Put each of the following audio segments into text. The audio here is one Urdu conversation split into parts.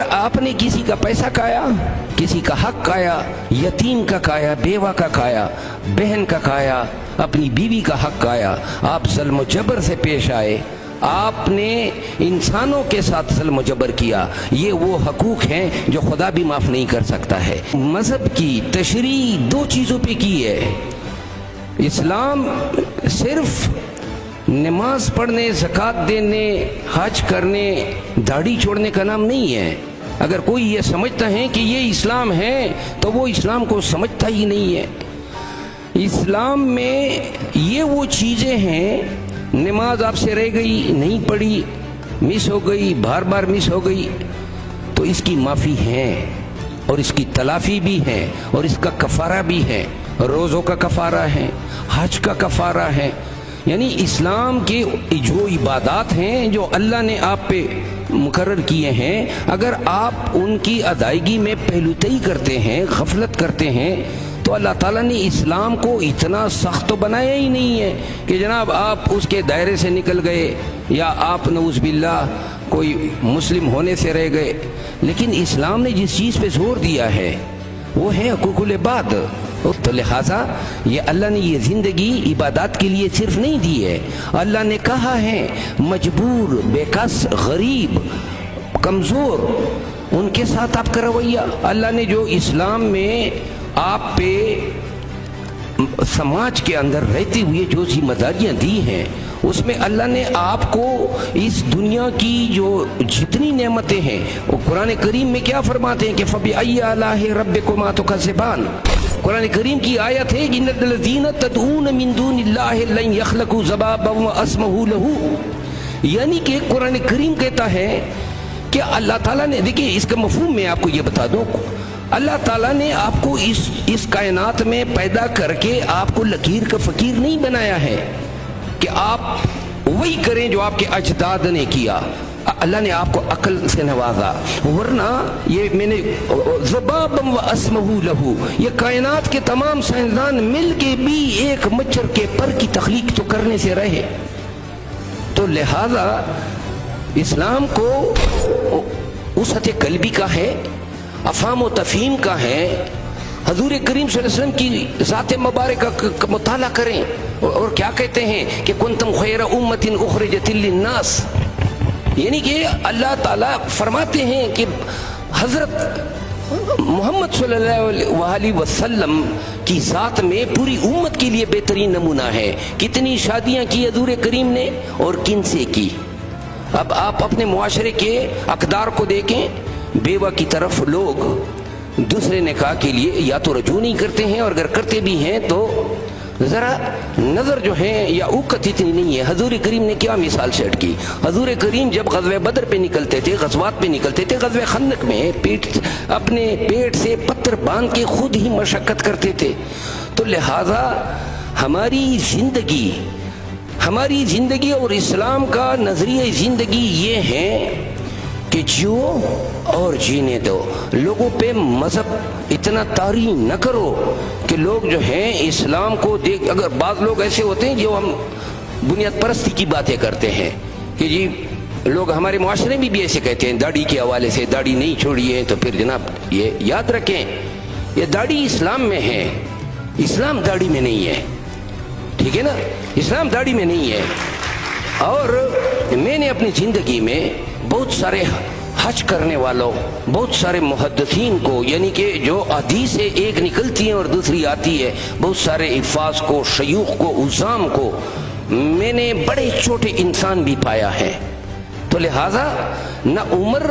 آپ نے کسی کا پیسہ کھایا، کسی کا حق کھایا، یتیم کا کھایا، بیوہ کا کھایا، بہن کا کھایا، اپنی بیوی کا حق کھایا، آپ ظلم و جبر سے پیش آئے، آپ نے انسانوں کے ساتھ ظلم و جبر کیا، یہ وہ حقوق ہیں جو خدا بھی معاف نہیں کر سکتا ہے۔ مذہب کی تشریح دو چیزوں پہ کی ہے۔ اسلام صرف نماز پڑھنے، زکوٰۃ دینے، حج کرنے، داڑھی چھوڑنے کا نام نہیں ہے۔ اگر کوئی یہ سمجھتا ہے کہ یہ اسلام ہے تو وہ اسلام کو سمجھتا ہی نہیں ہے۔ اسلام میں یہ وہ چیزیں ہیں، نماز آپ سے رہ گئی، نہیں پڑھی، مس ہو گئی، بار بار مس ہو گئی، تو اس کی معافی ہے اور اس کی تلافی بھی ہے اور اس کا کفارہ بھی ہے، روزوں کا کفارہ ہے، حج کا کفارہ ہے۔ یعنی اسلام کے جو عبادات ہیں جو اللہ نے آپ پہ مقرر کیے ہیں، اگر آپ ان کی ادائیگی میں پہلوتئی کرتے ہیں، غفلت کرتے ہیں، تو اللہ تعالیٰ نے اسلام کو اتنا سخت تو بنایا ہی نہیں ہے کہ جناب آپ اس کے دائرے سے نکل گئے یا آپ نعوذ باللہ کوئی مسلم ہونے سے رہ گئے۔ لیکن اسلام نے جس چیز پہ زور دیا ہے وہ ہے حقوق العباد۔ تو لہٰذا یہ اللہ نے یہ زندگی عبادات کے لیے صرف نہیں دی ہے، اللہ نے کہا ہے مجبور، بے کس، غریب، کمزور، ان کے ساتھ آپ کا رویہ۔ اللہ نے جو اسلام میں آپ پہ سماج کے اندر رہتے ہوئے جو ذمہ داریاں دی ہیں، اس میں اللہ نے آپ کو اس دنیا کی جو جتنی نعمتیں ہیں، وہ قرآن کریم میں کیا فرماتے ہیں کہ فَبِأَيِّ آلَاءِ رَبِّكُمَا تُكَذِّبَانِ۔ قرآن کریم کی آیت ہے کہ إِنَّ الَّذِينَ تَدْعُونَ مِن دُونِ اللَّهِ لَن يَخْلُقُوا ذُبَابًا وَأَسْمَهُ لَهُ۔ یعنی کہ قرآن کریم کہتا ہے کہ اللہ تعالیٰ نے، دیکھیں اس کا مفہوم میں آپ کو یہ بتا دوں، اللہ تعالیٰ نے آپ کو اس کائنات میں پیدا کر کے آپ کو لکیر کا فقیر نہیں بنایا ہے کہ آپ وہی کریں جو آپ کے اجداد نے کیا۔ اللہ نے آپ کو عقل سے نوازا، ورنہ یہ میں نے ذبابًا وَأَسْمَهُ لَهُ، یہ کائنات کے تمام سائنسدان مل کے بھی ایک مچھر کے پر کی تخلیق تو کرنے سے رہے۔ تو لہذا اسلام کو وسعت قلبی کا ہے، افہام و تفہیم کا ہے۔ حضور کریم صلی اللہ علیہ وسلم کی ذات مبارکہ کا مطالعہ کریں، اور کیا کہتے ہیں کہ کنتم خیر امت اخرجت للناس، یعنی کہ اللہ تعالیٰ فرماتے ہیں کہ حضرت محمد صلی اللہ علیہ وسلم کی ذات میں پوری امت کے لیے بہترین نمونہ ہے۔ کتنی شادیاں کی حضور کریم نے اور کن سے کی؟ اب آپ اپنے معاشرے کے اقدار کو دیکھیں، بیوہ کی طرف لوگ دوسرے نکاح کے لیے یا تو رجوع نہیں کرتے ہیں، اور اگر کرتے بھی ہیں تو ذرا نظر جو ہے یا اوقت اتنی نہیں ہے۔ حضور کریم نے کیا مثال سیٹ کی؟ حضور کریم جب غزوہ بدر پہ نکلتے تھے، غزوات پہ نکلتے تھے، غزوہ خندق میں اپنے پیٹ سے پتھر باندھ کے خود ہی مشقت کرتے تھے۔ تو لہٰذا ہماری زندگی اور اسلام کا نظریہ زندگی یہ ہے کہ جیو اور جینے دو، لوگوں پہ مذہب اتنا طاری نہ کرو کہ لوگ جو ہیں اسلام کو دیکھ، اگر بعض لوگ ایسے ہوتے ہیں جو ہم بنیاد پرستی کی باتیں کرتے ہیں کہ جی لوگ ہمارے معاشرے میں بھی ایسے کہتے ہیں داڑھی کے حوالے سے، داڑھی نہیں چھوڑی ہے، تو پھر جناب یہ یاد رکھیں یہ داڑھی اسلام میں ہے، اسلام داڑھی میں نہیں ہے، ٹھیک ہے نا؟ اسلام داڑھی میں نہیں ہے۔ اور میں نے اپنی زندگی میں بہت سارے حج کرنے والوں، بہت سارے محدثین کو، یعنی کہ جو حدیث سے ایک نکلتی ہیں اور دوسری آتی ہے، بہت سارے حفاظ کو، شیوخ کو، عزام کو میں نے بڑے چھوٹے انسان بھی پایا ہے۔ تو لہٰذا نہ عمر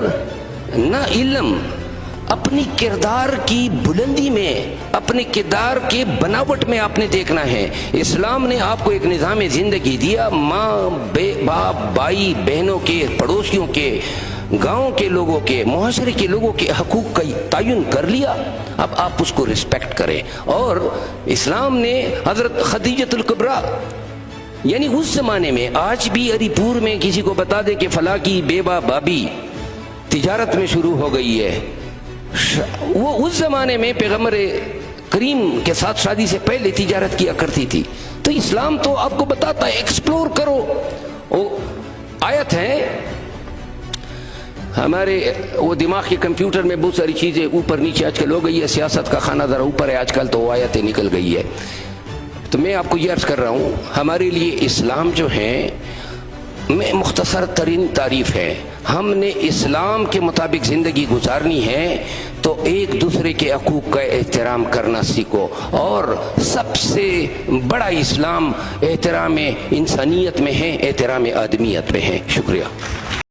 نہ علم، اپنی کردار کی بلندی میں، اپنے کردار کے بناوٹ میں آپ نے دیکھنا ہے۔ اسلام نے آپ کو ایک نظام زندگی دیا، ماں، باپ، بھائی، بہنوں کے، پڑوسیوں کے، گاؤں کے لوگوں کے، معاشرے کے لوگوں کے حقوق کا تعین کر لیا، اب آپ اس کو رسپیکٹ کریں۔ اور اسلام نے حضرت خدیجۃ الکبریٰ، یعنی اس زمانے میں، آج بھی علی پور میں کسی کو بتا دے کہ فلاں کی بیوہ بابی تجارت میں شروع ہو گئی ہے، وہ اس زمانے میں پیغمبر کریم کے ساتھ شادی سے پہلے تجارت کیا کرتی تھی۔ تو اسلام تو آپ کو بتاتا ہے ایکسپلور کرو۔ آیت ہے ہمارے وہ دماغ کے کمپیوٹر میں بہت ساری چیزیں اوپر نیچے آج کل ہو گئی ہے. سیاست کا خانہ ذرا اوپر ہے آج کل, تو وہ آیتیں نکل گئی ہے. تو میں آپ کو یہ عرض کر رہا ہوں, ہمارے لیے اسلام جو ہے میں مختصر ترین تعریف ہے. ہم نے اسلام کے مطابق زندگی گزارنی ہے تو ایک دوسرے کے حقوق کا احترام کرنا سیکھو, اور سب سے بڑا اسلام احترام انسانیت میں ہے, احترام آدمیت میں ہے. شکریہ.